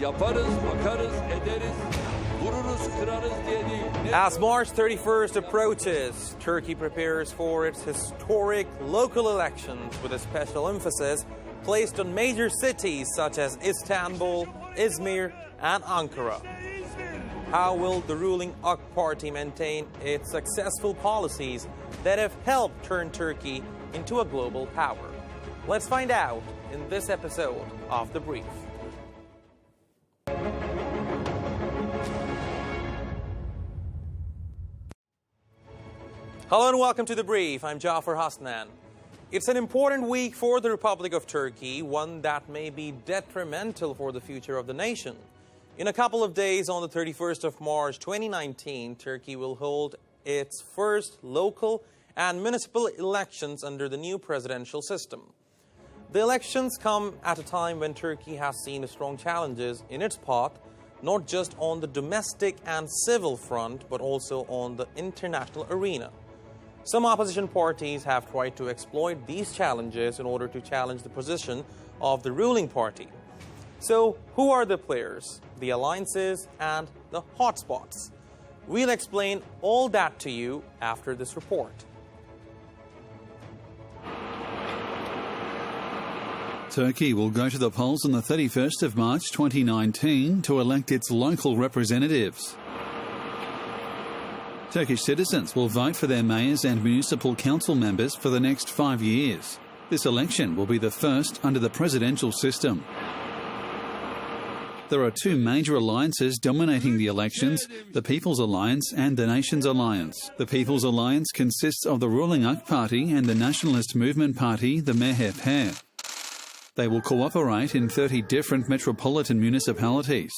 Yaparız, bakarız, ederiz, vururuz, kırarız diye değil. As March 31st approaches, Turkey prepares for its historic local elections with a special emphasis placed on major cities such as Istanbul, Izmir and Ankara. How will the ruling AK Party maintain its successful policies that have helped turn Turkey into a global power? Let's find out in this episode of The Brief. Hello and welcome to The Brief. I'm Jaffar Hasnain. It's an important week for the Republic of Turkey, one that may be detrimental for the future of the nation. In a couple of days, on the 31st of March 2019, Turkey will hold its first local and municipal elections under the new presidential system. The elections come at a time when Turkey has seen strong challenges in its path, not just on the domestic and civil front, but also on the international arena. Some opposition parties have tried to exploit these challenges in order to challenge the position of the ruling party. So, who are the players, the alliances, and the hotspots? We'll explain all that to you after this report. Turkey will go to the polls on the 31st of March 2019 to elect its local representatives. Turkish citizens will vote for their mayors and municipal council members for the next 5 years. This election will be the first under the presidential system. There are two major alliances dominating the elections, the People's Alliance and the Nations Alliance. The People's Alliance consists of the ruling AK Party and the Nationalist Movement Party, the MHP. They will cooperate in 30 different metropolitan municipalities.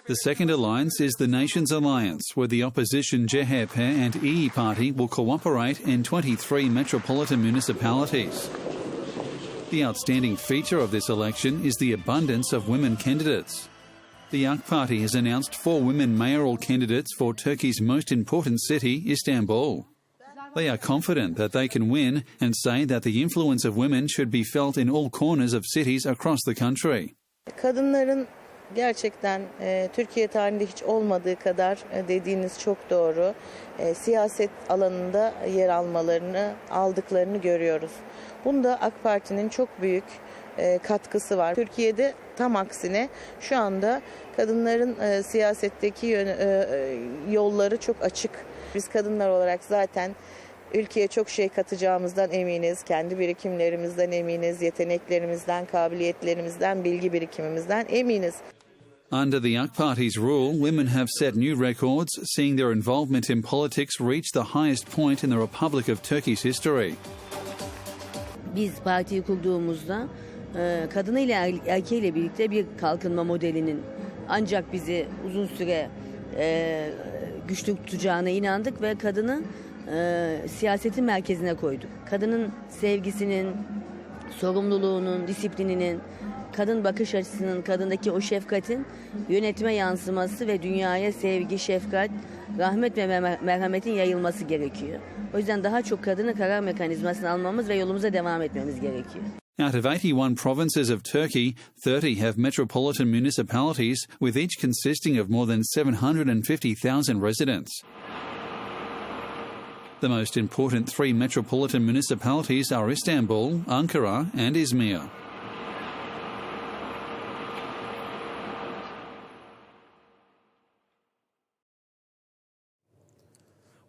The second alliance is the Nations Alliance, where the opposition CHP and İYİ Party will cooperate in 23 metropolitan municipalities. The outstanding feature of this election is the abundance of women candidates. The AK Party has announced 4 women mayoral candidates for Turkey's most important city, Istanbul. They are confident that they can win and say that the influence of women should be felt in all corners of cities across the country. Kadınların gerçekten Türkiye tarihinde hiç olmadığı kadar dediğiniz çok doğru. Siyaset alanında yer aldıklarını görüyoruz. Bunda AK Parti'nin çok büyük katkısı var. Türkiye'de tam aksine şu anda kadınların siyasetteki yolları çok açık. Biz kadınlar olarak zaten ülkeye çok şey katacağımızdan eminiz, kendi birikimlerimizden eminiz, yeteneklerimizden, kabiliyetlerimizden, bilgi birikimimizden eminiz. Under the AK Party's rule, women have set new records, seeing their involvement in politics reach the highest point in the Republic of Turkey's history. Biz partiyi kurduğumuzda kadınıyla erkeğiyle birlikte bir kalkınma modelinin ancak bizi uzun süre güçlü tutacağına inandık ve kadını siyasetin merkezine koyduk. Kadının sevgisinin, sorumluluğunun, disiplininin, kadın bakış açısının, kadındaki o şefkatin yönetime yansıması ve dünyaya sevgi, şefkat, rahmet ve merhametin yayılması gerekiyor. O yüzden daha çok kadını karar mekanizmasına almamız ve yolumuza devam etmemiz gerekiyor. Out of 81 provinces of Turkey, 30 have metropolitan municipalities, with each consisting of more than 750,000 residents. The most important 3 metropolitan municipalities are Istanbul, Ankara and Izmir.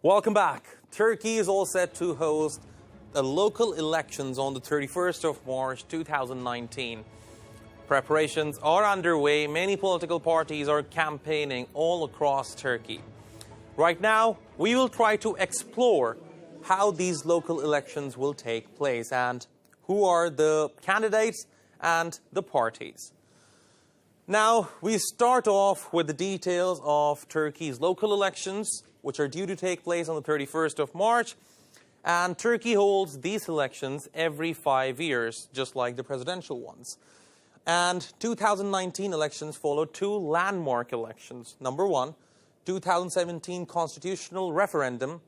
Welcome back. Turkey is all set to host the local elections on the 31st of March 2019. Preparations are underway. Many political parties are campaigning all across Turkey. Right now, we will try to explore how these local elections will take place and who are the candidates and the parties. Now, we start off with the details of Turkey's local elections, which are due to take place on the 31st of March. And Turkey holds these elections every 5 years, just like the presidential ones. And 2019 elections followed 2 landmark elections. Number 1, 2017 constitutional referendum.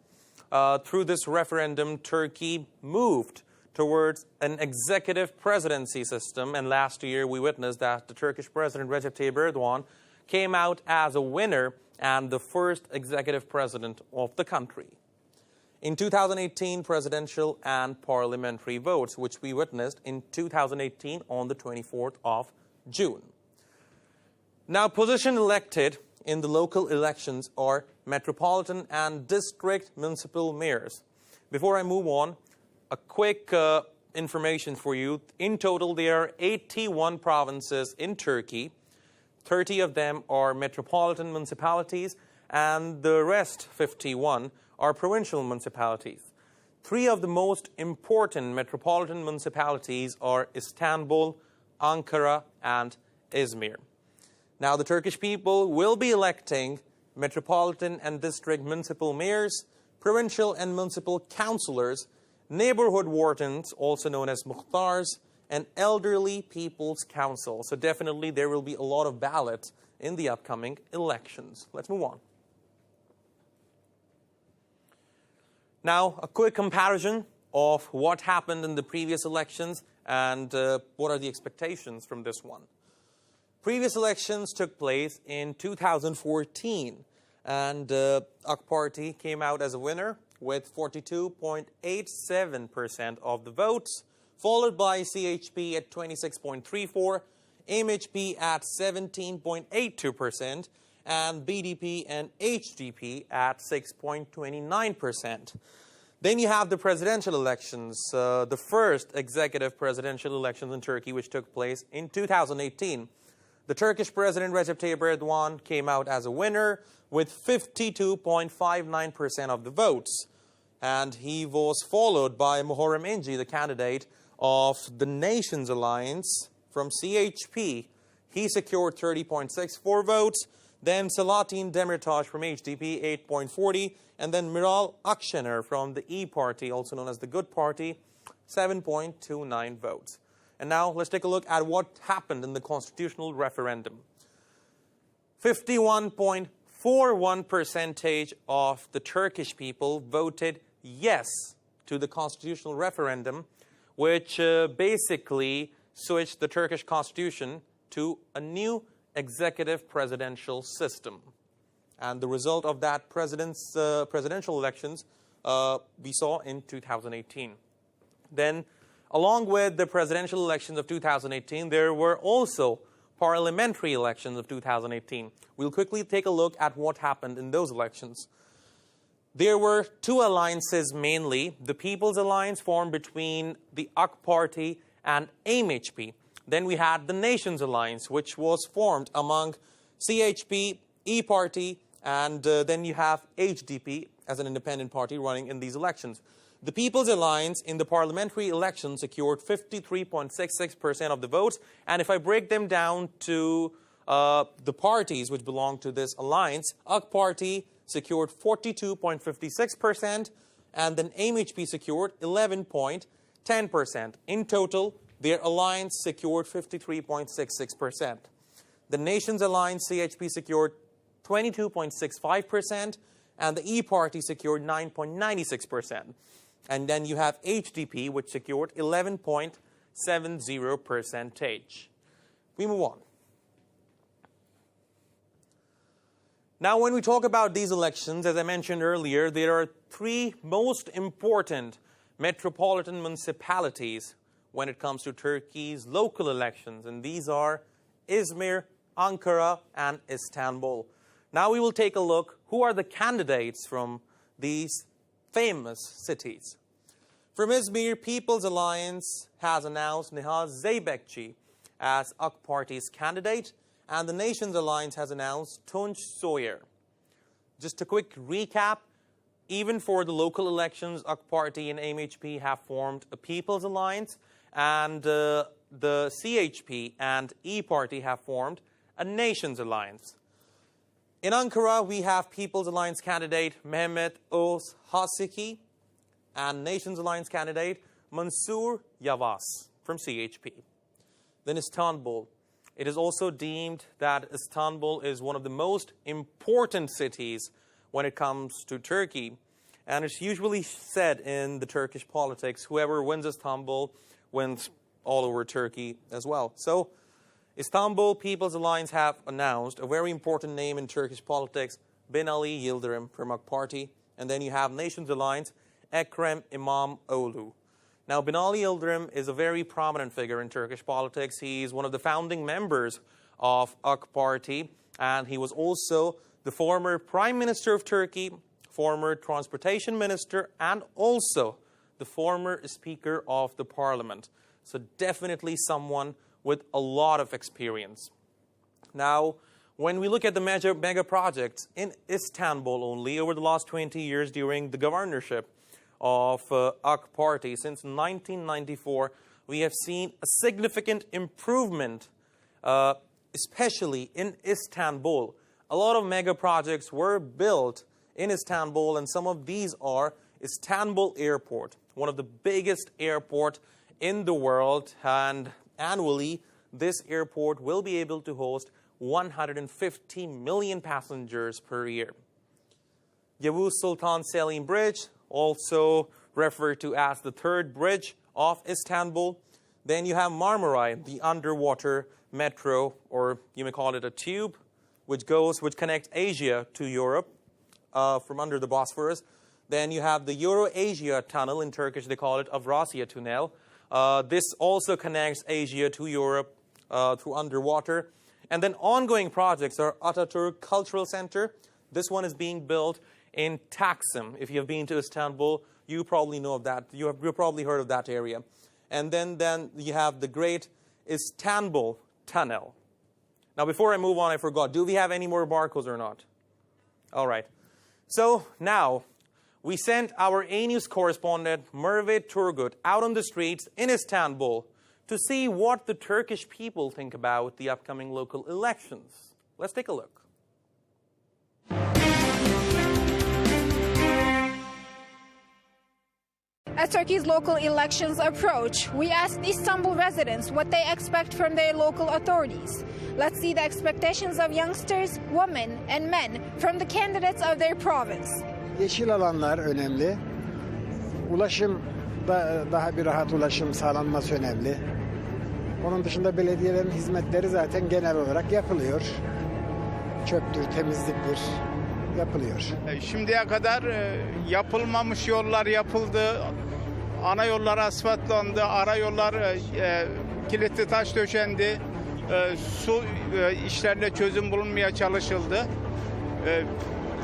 Through this referendum, Turkey moved towards an executive presidency system. And last year, we witnessed that the Turkish President Recep Tayyip Erdogan came out as a winner and the first executive president of the country. In 2018, presidential and parliamentary votes, which we witnessed in 2018 on the 24th of June. Now, position elected in the local elections are metropolitan and district municipal mayors. Before I move on, a quick information for you. In total, there are 81 provinces in Turkey. 30 of them are metropolitan municipalities, and the rest, 51, are provincial municipalities. 3 of the most important metropolitan municipalities are Istanbul, Ankara, and Izmir. Now, the Turkish people will be electing metropolitan and district municipal mayors, provincial and municipal councillors, neighborhood wardens, also known as muhtars, and elderly people's council. So definitely there will be a lot of ballots in the upcoming elections. Let's move on. Now, a quick comparison of what happened in the previous elections and what are the expectations from this one. Previous elections took place in 2014, and AK Party came out as a winner with 42.87% of the votes, followed by CHP at 26.34%, MHP at 17.82%, and BDP and HDP at 6.29%. Then you have the presidential elections, the first executive presidential elections in Turkey, which took place in 2018. The Turkish President Recep Tayyip Erdogan came out as a winner with 52.59% of the votes. And he was followed by Muharrem İnce, the candidate of the Nations Alliance from CHP. He secured 30.64 votes. Then Selahattin Demirtas from HDP, 8.40. And then Miral Akşener from the E Party, also known as the Good Party, 7.29 votes. And now let's take a look at what happened in the constitutional referendum. 51.41% of the Turkish people voted yes to the constitutional referendum, which basically switched the Turkish constitution to a new executive presidential system. And the result of that presidential elections we saw in 2018. Then, along with the presidential elections of 2018, there were also parliamentary elections of 2018. We'll quickly take a look at what happened in those elections. There were 2 alliances mainly. The People's Alliance formed between the AK Party and MHP. Then we had the Nations Alliance, which was formed among CHP, E Party, and then you have HDP as an independent party running in these elections. The People's Alliance in the parliamentary election secured 53.66% of the votes. And if I break them down to the parties which belong to this alliance, AK Party secured 42.56%, and then MHP secured 11.10%. In total, their alliance secured 53.66%. The Nations Alliance, CHP, secured 22.65%, and the E Party secured 9.96%. And then you have HDP, which secured 11.70%. We move on. Now, when we talk about these elections, as I mentioned earlier, there are 3 most important metropolitan municipalities when it comes to Turkey's local elections. And these are Izmir, Ankara, and Istanbul. Now we will take a look who are the candidates from these famous cities. From Izmir, People's Alliance has announced Nihal Zeybekci as AK Party's candidate, and the Nations Alliance has announced Tunç Soyer. Just a quick recap, even for the local elections, AK Party and MHP have formed a People's Alliance, and the CHP and E Party have formed a Nations Alliance. In Ankara, we have People's Alliance candidate Mehmet Oğuz Haseki and Nations Alliance candidate Mansur Yavaş from CHP. Then Istanbul. It is also deemed that Istanbul is one of the most important cities when it comes to Turkey. And it's usually said in the Turkish politics, whoever wins Istanbul wins all over Turkey as well. So Istanbul People's Alliance have announced a very important name in Turkish politics, Binali Yildirim from AK Party. And then you have Nations Alliance, Ekrem İmamoğlu. Now, Binali Yildirim is a very prominent figure in Turkish politics. He's one of the founding members of AK Party, and he was also the former Prime Minister of Turkey, former Transportation Minister, and also the former Speaker of the Parliament. So definitely someone with a lot of experience. Now, when we look at the mega projects in Istanbul only over the last 20 years during the governorship of AK Party, since 1994, we have seen a significant improvement, especially in Istanbul. A lot of mega projects were built in Istanbul, and some of these are Istanbul Airport, one of the biggest airport in the world, and annually this airport will be able to host 150 million passengers per year. Yavuz Sultan Selim Bridge, also referred to as the third bridge of Istanbul. Then you have Marmaray, the underwater metro, or you may call it a tube, which connects Asia to Europe from under the Bosphorus. Then you have the Euro-Asia Tunnel, in Turkish they call it Avrasya Tunnel. This also connects Asia to Europe through underwater. And then ongoing projects are Ataturk Cultural Center. This one is being built in Taksim. If you have been to Istanbul, you probably know of that. You've probably heard of that area. And then you have the Great Istanbul Tunnel. Now, before I move on, I forgot. Do we have any more barcodes or not? All right. So now, we sent our ANews correspondent, Merve Turgut, out on the streets in Istanbul to see what the Turkish people think about the upcoming local elections. Let's take a look. As Turkey's local elections approach, we asked Istanbul residents what they expect from their local authorities. Let's see the expectations of youngsters, women, and men from the candidates of their province. Yeşil alanlar önemli. Ulaşım daha bir rahat ulaşım sağlanması önemli. Onun dışında belediyelerin hizmetleri zaten genel olarak yapılıyor. Çöptür, temizliktir yapılıyor. Şimdiye kadar yapılmamış yollar yapıldı. Ana yollar asfaltlandı, ara yollar kilitli taş döşendi. Su işlerine çözüm bulunmaya çalışıldı.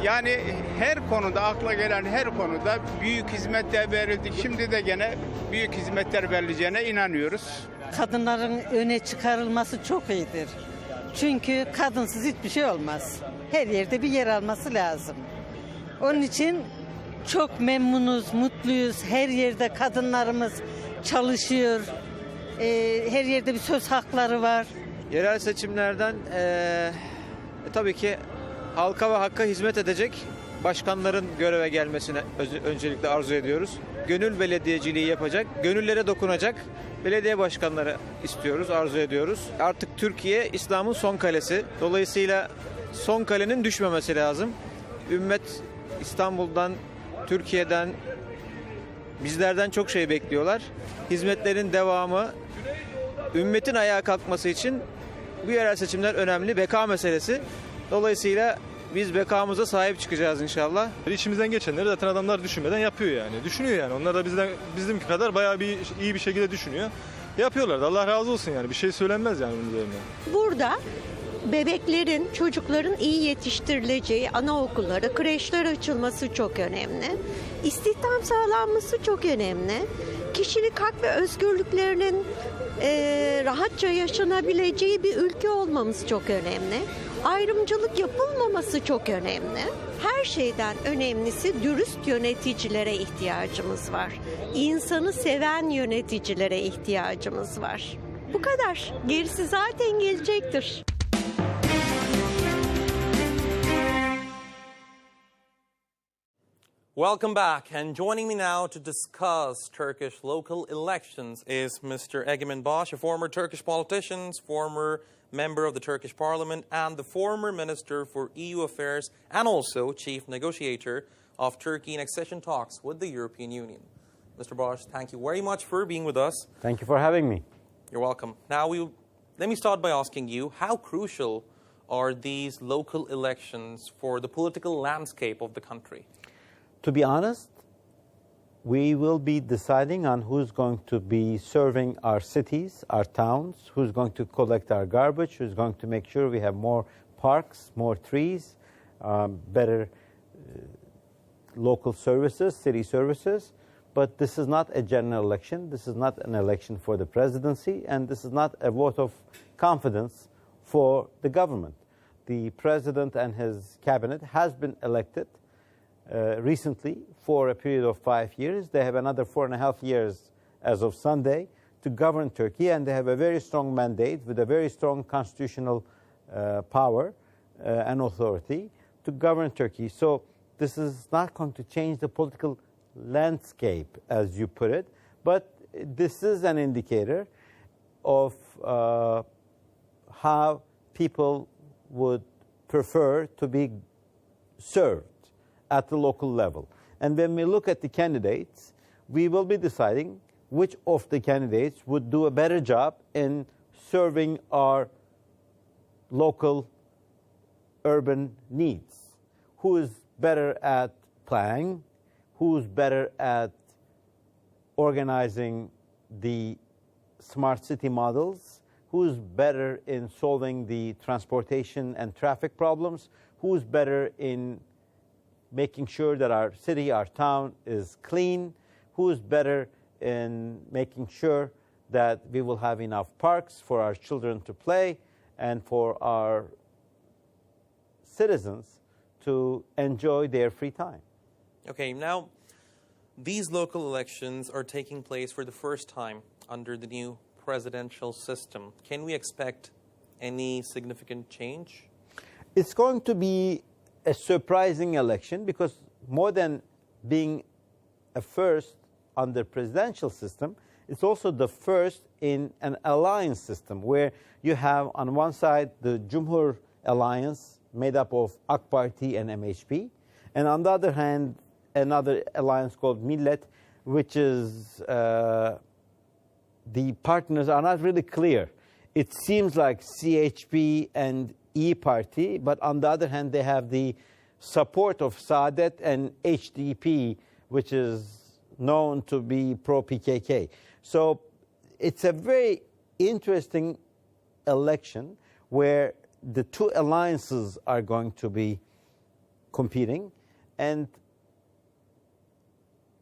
Yani her konuda, akla gelen her konuda büyük hizmetler verildi. Şimdi de gene büyük hizmetler verileceğine inanıyoruz. Kadınların öne çıkarılması çok iyidir. Çünkü kadınsız hiçbir şey olmaz. Her yerde bir yer alması lazım. Onun için çok memnunuz, mutluyuz. Her yerde kadınlarımız çalışıyor. Her yerde bir söz hakları var. Yerel seçimlerden tabii ki halka ve hakka hizmet edecek başkanların göreve gelmesini öncelikle arzu ediyoruz. Gönül belediyeciliği yapacak, gönüllere dokunacak belediye başkanları istiyoruz, arzu ediyoruz. Artık Türkiye İslam'ın son kalesi. Dolayısıyla son kalenin düşmemesi lazım. Ümmet İstanbul'dan, Türkiye'den, bizlerden çok şey bekliyorlar. Hizmetlerin devamı, ümmetin ayağa kalkması için bu yerel seçimler önemli. Beka meselesi. Dolayısıyla biz bekamıza sahip çıkacağız inşallah. İçimizden geçenleri zaten adamlar düşünmeden yapıyor yani. Düşünüyor yani. Onlar da bizim kadar bayağı iyi bir şekilde düşünüyor. Yapıyorlar da Allah razı olsun yani. Bir şey söylenmez yani bunun üzerine. Burada bebeklerin, çocukların iyi yetiştirileceği anaokulları, kreşler açılması çok önemli. İstihdam sağlanması çok önemli. Kişilik hak ve özgürlüklerinin rahatça yaşanabileceği bir ülke olmamız çok önemli. Ayrımcılık yapılmaması çok önemli. Her şeyden önemlisi dürüst yöneticilere ihtiyacımız var. İnsanı seven yöneticilere ihtiyacımız var. Bu kadar. Gerisi zaten gelecektir. Welcome back, and joining me now to discuss Turkish local elections is Mr. Egemen Bagis, a former Turkish politician, former member of the Turkish Parliament, and the former Minister for EU Affairs and also Chief Negotiator of Turkey in accession talks with the European Union. Mr. Bagis, thank you very much for being with us. Thank you for having me. You're welcome. Now, let me start by asking you, how crucial are these local elections for the political landscape of the country? To be honest, we will be deciding on who's going to be serving our cities, our towns, who's going to collect our garbage, who's going to make sure we have more parks, more trees, better local services, city services. But this is not a general election. This is not an election for the presidency, and this is not a vote of confidence for the government. The president and his cabinet has been elected recently for a period of 5 years. They have another 4.5 years as of Sunday to govern Turkey, and they have a very strong mandate with a very strong constitutional power and authority to govern Turkey. So this is not going to change the political landscape, as you put it, but this is an indicator of how people would prefer to be served at the local level. And when we look at the candidates, we will be deciding which of the candidates would do a better job in serving our local urban needs. Who is better at planning? Who's better at organizing the smart city models? Who's better in solving the transportation and traffic problems? Who's better in making sure that our city, our town is clean? Who's better in making sure that we will have enough parks for our children to play and for our citizens to enjoy their free time? Okay, now, these local elections are taking place for the first time under the new presidential system. Can we expect any significant change? It's going to be a surprising election because more than being a first under presidential system, it's also the first in an alliance system where you have on one side the Cumhur alliance made up of AK Party and MHP, and on the other hand another alliance called Millet, which is the partners are not really clear. It seems like CHP and E Party, but on the other hand, they have the support of Saadet and HDP, which is known to be pro-PKK. So it's a very interesting election where the two alliances are going to be competing, and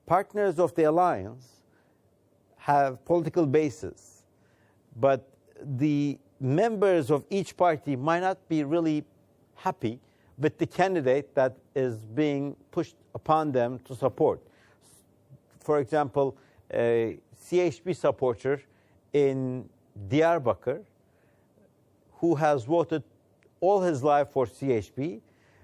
partners of the alliance have political bases, but the members of each party might not be really happy with the candidate that is being pushed upon them to support. For example, a CHP supporter in Diyarbakir who has voted all his life for CHP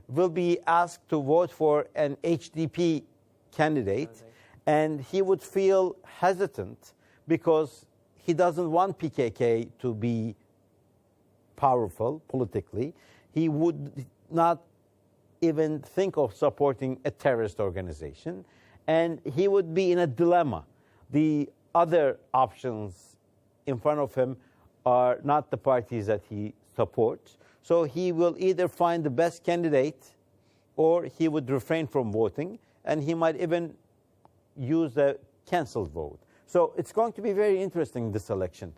will be asked to vote for an HDP candidate, and he would feel hesitant because he doesn't want PKK to be powerful politically. He would not even think of supporting a terrorist organization, and he would be in a dilemma. The other options in front of him are not the parties that he supports, so he will either find the best candidate or he would refrain from voting, and he might even use a cancelled vote. So it's going to be very interesting, this election.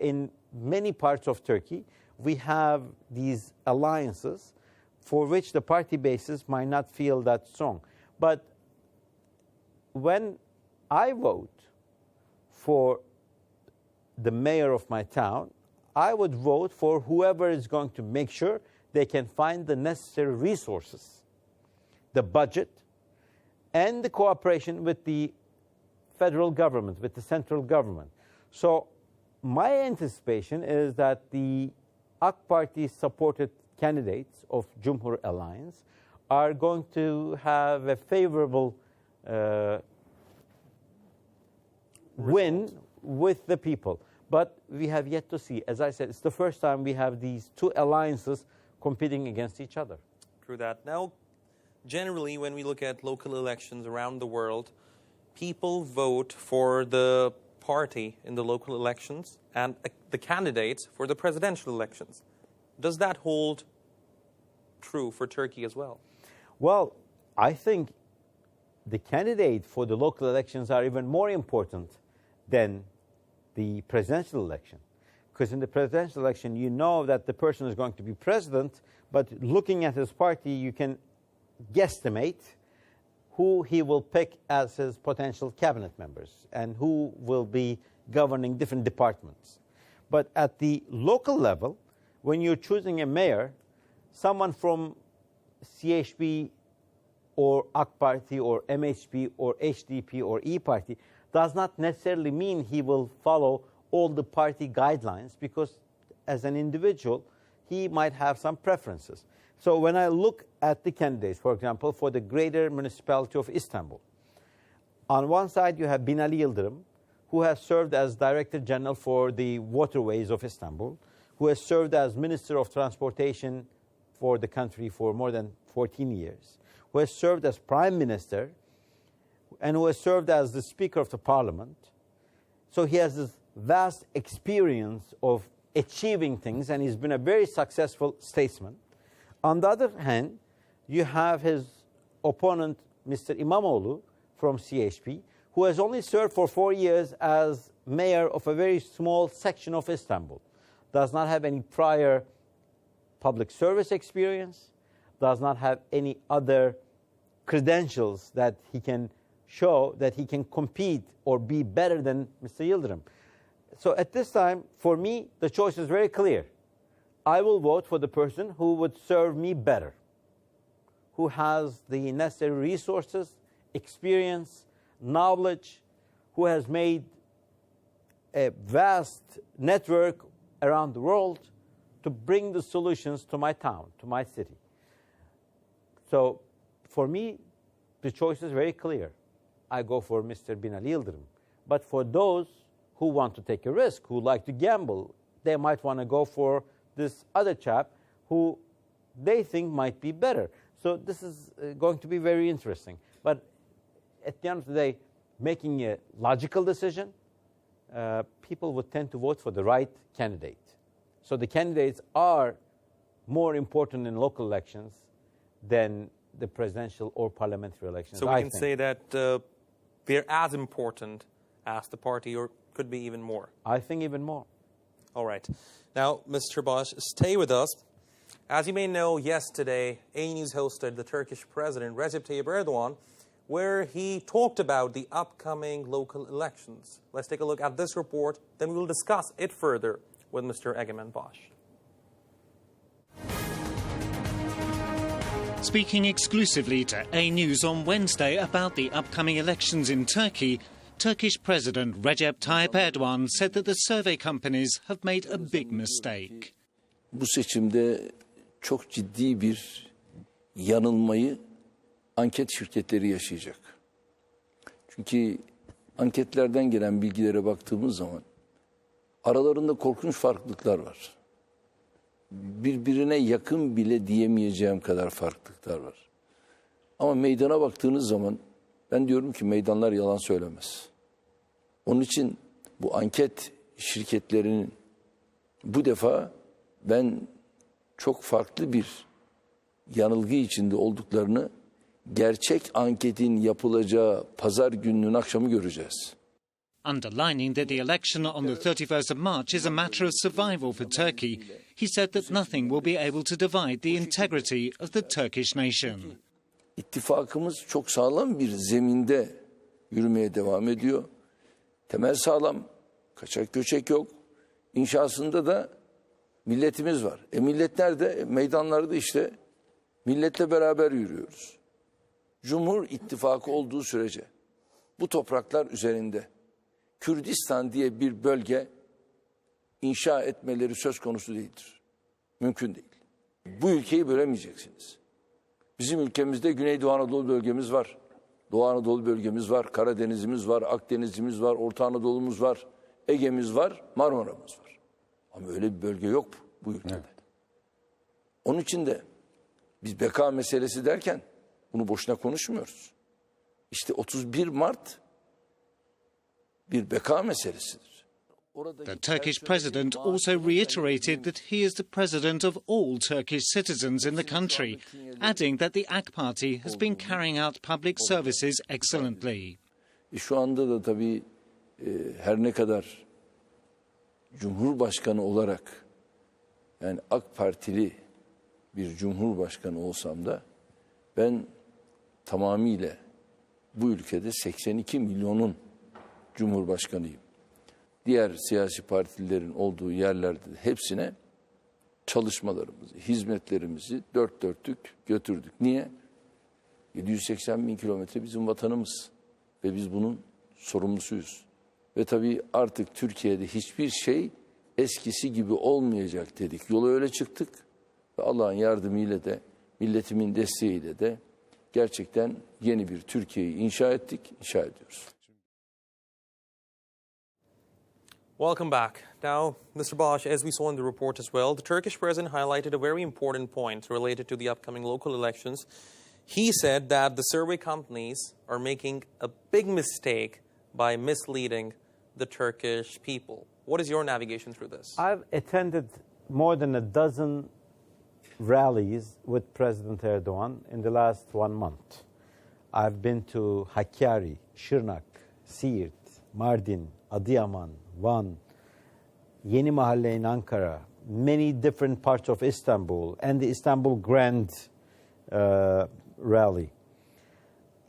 In many parts of Turkey, we have these alliances for which the party bases might not feel that strong. But when I vote for the mayor of my town, I would vote for whoever is going to make sure they can find the necessary resources, the budget, and the cooperation with the federal government, with the central government. So my anticipation is that the AK Party-supported candidates of Cumhur Alliance are going to have a favorable win with the people. But we have yet to see. As I said, it's the first time we have these two alliances competing against each other. True that. Now, generally, when we look at local elections around the world, people vote for the party in the local elections and the candidates for the presidential elections. Does that hold true for Turkey as well? Well, I think the candidate for the local elections are even more important than the presidential election. Because in the presidential election, you know that the person is going to be president, but looking at his party, you can guesstimate who he will pick as his potential cabinet members and who will be governing different departments. But at the local level, when you're choosing a mayor, someone from CHP or AK Party or MHP or HDP or E Party does not necessarily mean he will follow all the party guidelines, because as an individual, he might have some preferences. So when I look at the candidates, for example, for the greater municipality of Istanbul, on one side you have Binali Yıldırım, who has served as Director General for the waterways of Istanbul, who has served as Minister of Transportation for the country for more than 14 years, who has served as Prime Minister, and who has served as the Speaker of the Parliament. So he has this vast experience of achieving things, and he's been a very successful statesman. On the other hand, you have his opponent, Mr. İmamoğlu from CHP, who has only served for 4 years as mayor of a very small section of Istanbul, does not have any prior public service experience, does not have any other credentials that he can show that he can compete or be better than Mr. Yıldırım. So at this time, for me, the choice is very clear. I will vote for the person who would serve me better, who has the necessary resources, experience, knowledge, who has made a vast network around the world to bring the solutions to my town, to my city. So for me, the choice is very clear. I go for Mr. Binali Yıldırım. But for those who want to take a risk, who like to gamble, they might want to go for this other chap who they think might be better. So this is going to be very interesting. But at the end of the day, making a logical decision, people would tend to vote for the right candidate. So the candidates are more important in local elections than the presidential or parliamentary elections. So we can say that they're as important as the party, or could be even more. I think even more. All right. Now, Mr. Baş, stay with us. As you may know, yesterday, ANews hosted the Turkish President Recep Tayyip Erdogan, where he talked about the upcoming local elections. Let's take a look at this report, then we will discuss it further with Mr. Egemen Bagis. Speaking exclusively to ANews on Wednesday about the upcoming elections in Turkey, Turkish President Recep Tayyip Erdogan said that the survey companies have made a big mistake. Bu seçimde çok ciddi bir yanılmayı anket şirketleri yaşayacak. Çünkü anketlerden gelen bilgilere baktığımız zaman aralarında korkunç farklılıklar var. Birbirine yakın bile diyemeyeceğim kadar farklılıklar var. Ama meydana baktığınız zaman ben diyorum ki meydanlar yalan söylemez. Onun için bu anket şirketlerinin bu defa ben çok farklı bir yanılgı içinde olduklarını gerçek anketin yapılacağı pazar gününün akşamı göreceğiz. Underlining that the election on the 31st of March is a matter of survival for Turkey, he said that nothing will be able to divide the integrity of the Turkish nation. İttifakımız çok sağlam bir zeminde yürümeye devam ediyor. Temel sağlam, kaçak göçek yok. İnşasında da milletimiz var. Milletler de meydanlarda işte milletle beraber yürüyoruz. Cumhur İttifakı olduğu sürece bu topraklar üzerinde Kürdistan diye bir bölge inşa etmeleri söz konusu değildir. Mümkün değil. Bu ülkeyi bölemeyeceksiniz. Bizim ülkemizde Güneydoğu Anadolu bölgemiz var. Doğu Anadolu bölgemiz var. Karadenizimiz var. Akdenizimiz var. Orta Anadolu'muz var. Ege'miz var. Marmara'mız var. Ama öyle bir bölge yok bu ülkede. Evet. Onun için de biz beka meselesi derken Bunu boşuna konuşmuyoruz. İşte 31 Mart bir beka meselesidir. The Turkish president also reiterated that he is the president of all Turkish citizens in the country, adding that the AK Party has been carrying out public services excellently. Şu anda da tabii her ne kadar Cumhurbaşkanı olarak yani AK Partili bir Cumhurbaşkanı olsam da ben tamamıyla bu ülkede 82 milyonun Cumhurbaşkanıyım. Diğer siyasi partilerin olduğu yerlerde de hepsine çalışmalarımızı, hizmetlerimizi dört dörtlük götürdük. Niye? 780 bin kilometre bizim vatanımız ve biz bunun sorumlusuyuz. Ve tabii artık Türkiye'de hiçbir şey eskisi gibi olmayacak dedik. Yola öyle çıktık ve Allah'ın yardımıyla da, milletimin desteğiyle de gerçekten yeni bir Türkiye'yi inşa ettik, inşa ediyoruz. Welcome back. Now, Mr. Bosch, as we saw in the report as well, the Turkish president highlighted a very important point related to the upcoming local elections. He said that the survey companies are making a big mistake by misleading the Turkish people. What is your navigation through this? I've attended more than a dozen rallies with President Erdogan in the last 1 month. I've been to Hakkari, Şırnak, Siirt, Mardin, Adıyaman, Van, Yeni Mahalle in Ankara, many different parts of Istanbul, and the Istanbul Grand Rally.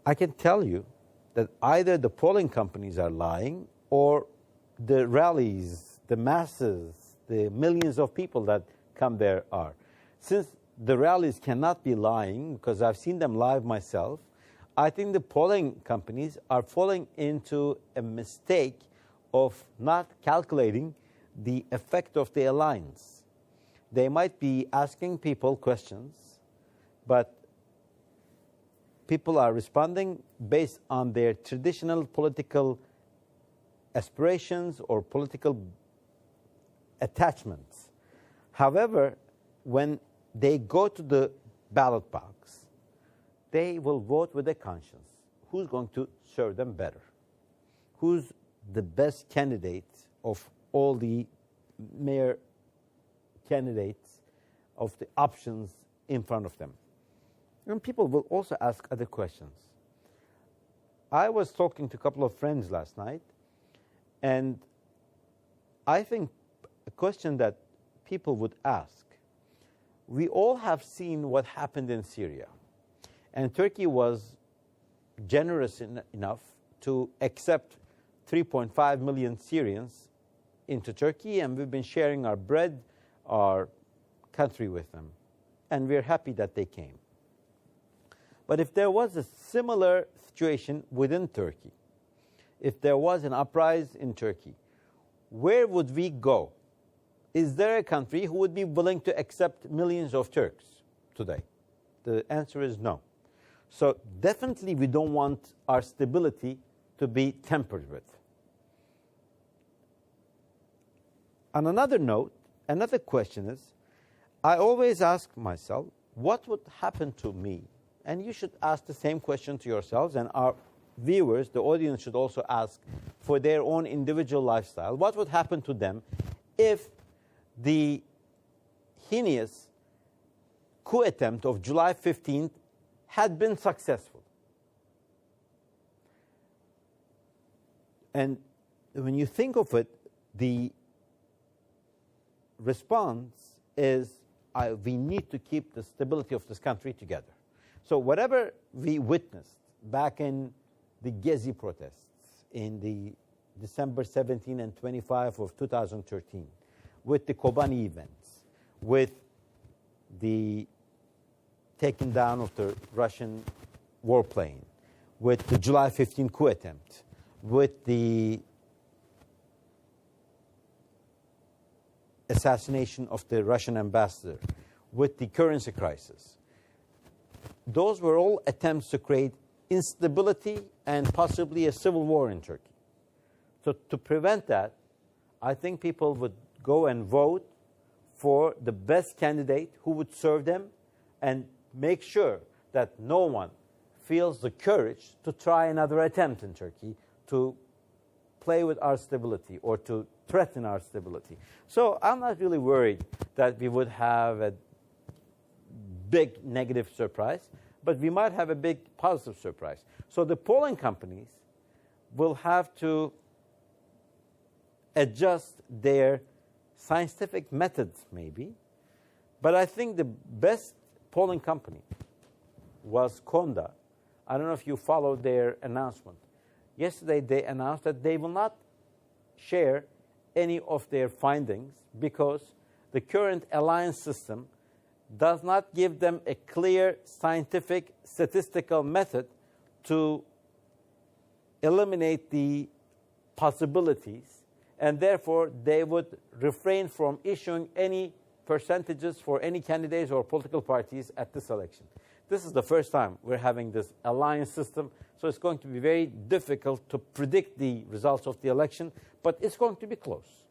I can tell you that either the polling companies are lying or the rallies, the masses, the millions of people that come there are. Since the rallies cannot be lying, because I've seen them live myself, I think the polling companies are falling into a mistake of not calculating the effect of the alliance. They might be asking people questions, but people are responding based on their traditional political aspirations or political attachments. However, when they go to the ballot box, they will vote with a conscience. Who's going to serve them better? Who's the best candidate of all the mayor candidates, of the options in front of them? And people will also ask other questions. I was talking to a couple of friends last night, and I think a question that people would ask, we all have seen what happened in Syria, and Turkey was generous enough to accept 3.5 million Syrians into Turkey, and we've been sharing our bread, our country with them, and we're happy that they came. But if there was a similar situation within Turkey, if there was an uprising in Turkey, where would we go? Is there a country who would be willing to accept millions of Turks today? The answer is no. So definitely we don't want our stability to be tampered with. On another note, another question is, I always ask myself, what would happen to me? And you should ask the same question to yourselves, and our viewers, the audience, should also ask for their own individual lifestyle. What would happen to them if the heinous coup attempt of July 15th had been successful? And when you think of it, the response is we need to keep the stability of this country together. So whatever we witnessed back in the Gezi protests in the December 17 and 25 of 2013, with the Kobani events, with the taking down of the Russian warplane, with the July 15 coup attempt, with the assassination of the Russian ambassador, with the currency crisis. Those were all attempts to create instability and possibly a civil war in Turkey. So to prevent that, I think people would go and vote for the best candidate who would serve them and make sure that no one feels the courage to try another attempt in Turkey to play with our stability or to threaten our stability. So I'm not really worried that we would have a big negative surprise, but we might have a big positive surprise. So the polling companies will have to adjust their scientific methods maybe, but I think the best polling company was Konda. I don't know if you followed their announcement. Yesterday they announced that they will not share any of their findings because the current alliance system does not give them a clear scientific statistical method to eliminate the possibilities, and therefore they would refrain from issuing any percentages for any candidates or political parties at this election. This is the first time we're having this alliance system, so it's going to be very difficult to predict the results of the election, but it's going to be close.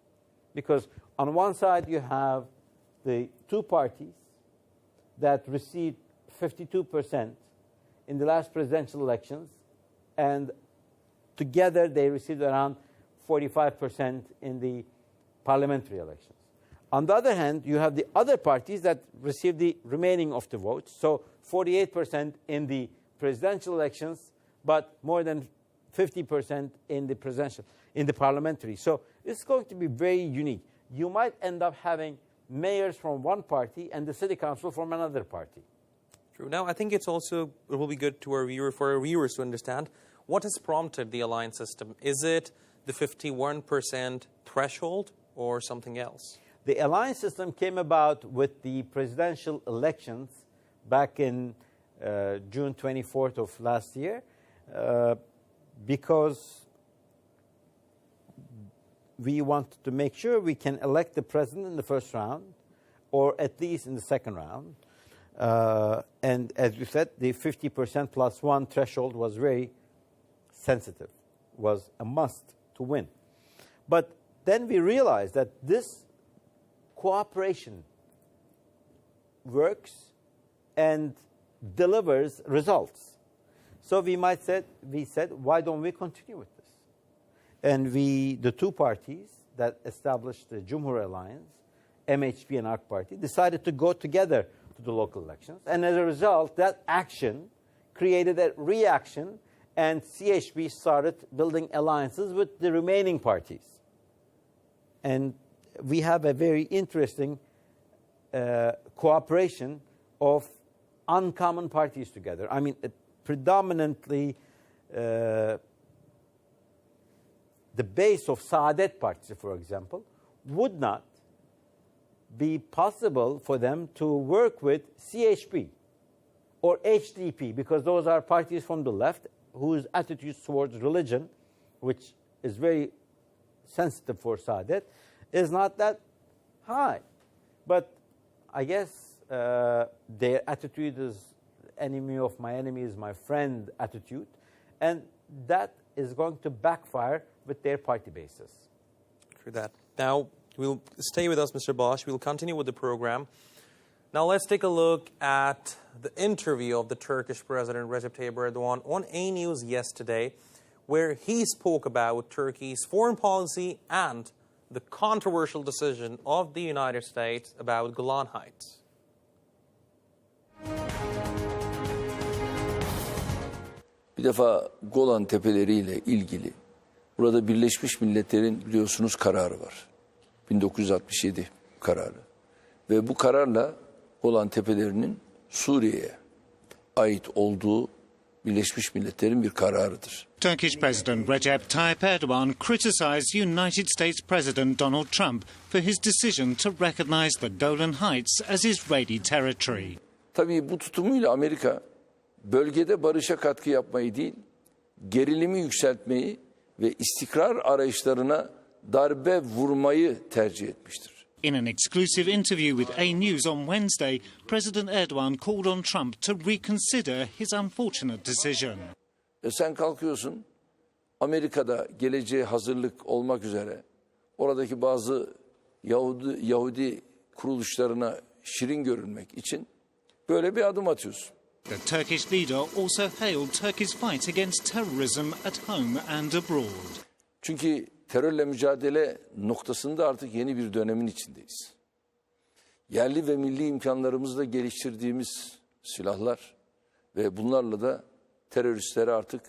Because on one side you have the two parties that received 52% in the last presidential elections, and together they received around 45% in the parliamentary elections. On the other hand, you have the other parties that received the remaining of the votes, so 48% in the presidential elections, but more than 50% in the parliamentary. So it's going to be very unique. You might end up having mayors from one party and the city council from another party. True. Now, I think it will be good for our viewers to understand what has prompted the alliance system. Is it the 51% threshold or something else? The alliance system came about with the presidential elections back in June 24th of last year because we wanted to make sure we can elect the president in the first round or at least in the second round. And as you said, the 50% plus one threshold was very sensitive, was a must to win. But then we realized that this cooperation works and delivers results. So we said, why don't we continue with this? And the two parties that established the Cumhur Alliance, MHP and AK Party, decided to go together to the local elections. And as a result, that action created a reaction, and CHP started building alliances with the remaining parties. And we have a very interesting cooperation of uncommon parties together. I mean, predominantly the base of Saadet Party, for example, would not be possible for them to work with CHP or HDP, because those are parties from the left whose attitudes towards religion, which is very sensitive for Saadet, is not that high. But I guess their attitude is enemy of my enemy is my friend attitude, and that is going to backfire with their party bases. True that. Now, we'll stay with us, Mr. Bosch. We'll continue with the program. Now, let's take a look at the interview of the Turkish President Recep Tayyip Erdogan on ANews yesterday, where he spoke about Turkey's foreign policy and the controversial decision of the United States about Golan Heights. Bir defa Golan tepeleriyle ilgili burada Birleşmiş Milletler'in biliyorsunuz kararı var. 1967 kararı. Ve bu kararla Golan tepelerinin Suriye'ye ait olduğu Birleşmiş Milletler'in bir kararıdır. Turkish President Recep Tayyip Erdogan criticized United States President Donald Trump for his decision to recognize the Golan Heights as Israeli territory. Tabii bu tutumuyla Amerika bölgede barışa katkı yapmayı değil, gerilimi yükseltmeyi ve istikrar arayışlarına darbe vurmayı tercih etmiştir. In an exclusive interview with ANews on Wednesday, President Erdogan called on Trump to reconsider his unfortunate decision. Sen kalkıyorsun, Amerika'da geleceğe hazırlık olmak üzere oradaki bazı Yahudi kuruluşlarına şirin görünmek için böyle bir adım atıyorsun. The Turkish leader also hailed Turkey's fight against terrorism at home and abroad. Çünkü terörle mücadele noktasında artık yeni bir dönemin içindeyiz. Yerli ve milli imkanlarımızla geliştirdiğimiz silahlar ve bunlarla da teröristlere artık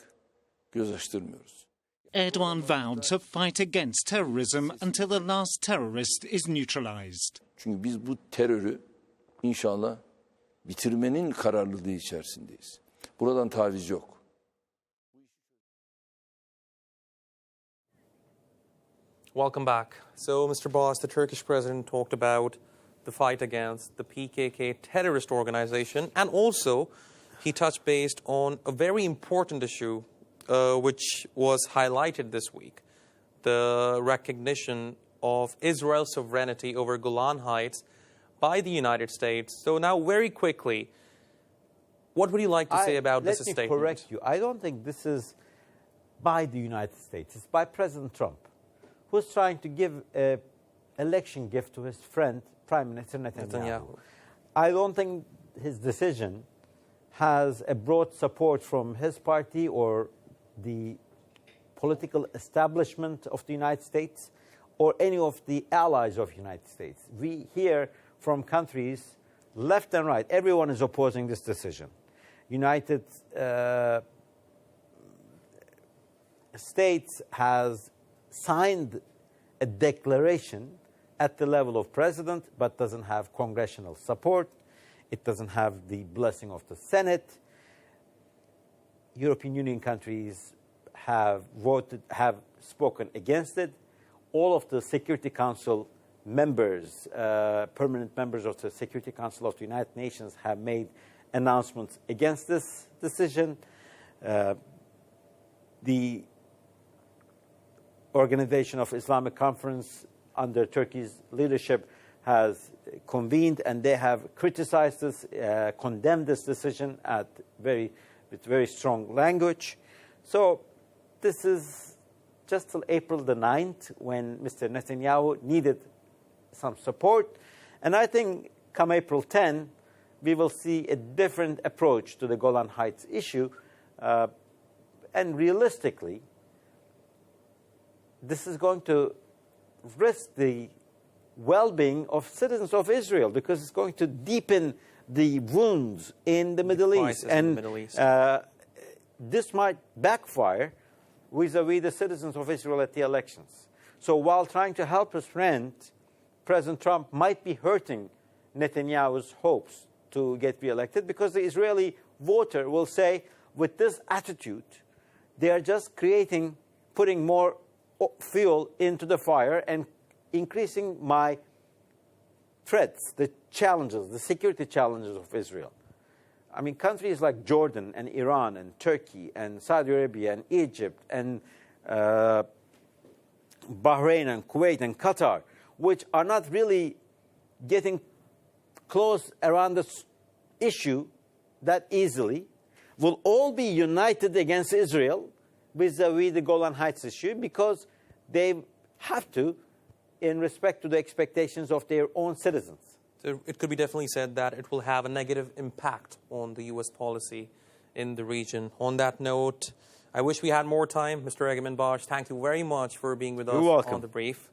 göz açtırmıyoruz. Erdogan vowed to fight against terrorism until the last terrorist is neutralized. Çünkü biz bu terörü inşallah bitirmenin kararlılığı içerisindeyiz. Buradan taviz yok. Welcome back. So, Mr. Boss, the Turkish president talked about the fight against the PKK terrorist organization, and also he touched base on a very important issue which was highlighted this week, the recognition of Israel's sovereignty over Golan Heights by the United States. So now, very quickly, what would you like to say about this statement? Let me correct you. I don't think this is by the United States. It's by President Trump, who's trying to give an election gift to his friend, Prime Minister Netanyahu. I don't think his decision has a broad support from his party or the political establishment of the United States or any of the allies of the United States. We hear from countries left and right, everyone is opposing this decision. United States has signed a declaration at the level of president, but doesn't have congressional support. It doesn't have the blessing of the Senate. European Union countries have spoken against it. All of the Security Council members, permanent members of the Security Council of the United Nations have made announcements against this decision. The Organization of Islamic Conference under Turkey's leadership has convened, and they have criticized this, condemned this decision with very strong language. So this is just till April the 9th when Mr. Netanyahu needed some support. And I think come April 10, we will see a different approach to the Golan Heights issue. And realistically, this is going to risk the well-being of citizens of Israel because it's going to deepen the wounds in the Middle East. And this might backfire vis-a-vis the citizens of Israel at the elections. So while trying to help his friend, President Trump might be hurting Netanyahu's hopes to get re-elected because the Israeli voter will say, with this attitude, they are just putting more fuel into the fire and increasing my threats, the challenges, the security challenges of Israel. I mean, countries like Jordan and Iran and Turkey and Saudi Arabia and Egypt and Bahrain and Kuwait and Qatar, which are not really getting close around this issue that easily, will all be united against Israel vis-a-vis the Golan Heights issue because they have to in respect to the expectations of their own citizens. So it could be definitely said that it will have a negative impact on the U.S. policy in the region. On that note, I wish we had more time. Mr. Egemen Bagis, thank you very much for being with us on The Brief.